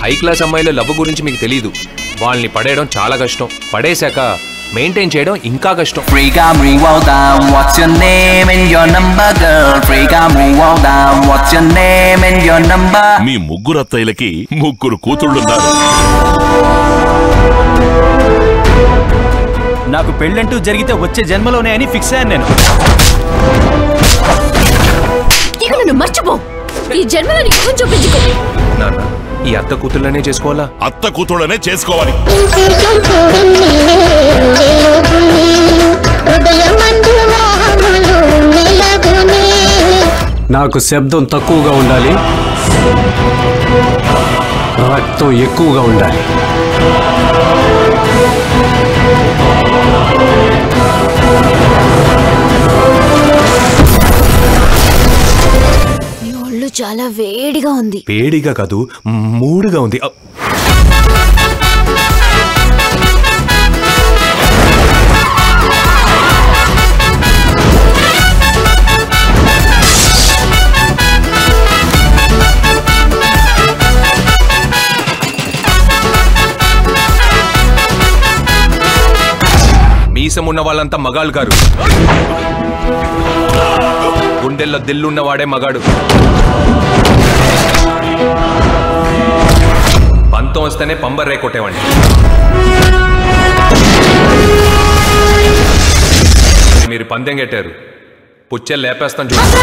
High class అమ్మాయిల love గురించి మీకు తెలియదు. వాళ్ళని పడేయడం చాలా కష్టం, పడేశాక మెయింటైన్ చేయడం ఇంకా కష్టం. మీ ముగ్గురు అత్తయ్యలకి ముగ్గురు కూతుళ్ళున్నారు. నాకు పెళ్ళంటూ జరిగితే వచ్చే జన్మలోనే అని ఫిక్స్ అయ్యాను నేను. ఇక నన్ను మర్చిపో, ఈ జన్మలో నీకు చూపించుకో. నాన్న, ఈ అత్త కూతుళ్ళనే చేసుకోవాలా? అత్త కూతుళ్ళనే చేసుకోవాలి. నాకు శబ్దం తక్కువగా ఉండాలి, రక్తం ఎక్కువగా ఉండాలి. నీ ఒళ్ళు చాలా వేడిగా ఉంది. వేడిగా కాదు, మూడుగా ఉంది. మీసం ఉన్న వాళ్ళంతా మగాళ్ళు గారు, గుండెల్లో దిల్లున్నవాడే మగాడు. పంతం వస్తేనే పంబర్రే కొట్టేవాడిని. మీరు పందెం కట్టారు, పుచ్చెలు లేపేస్తాను చూడండి.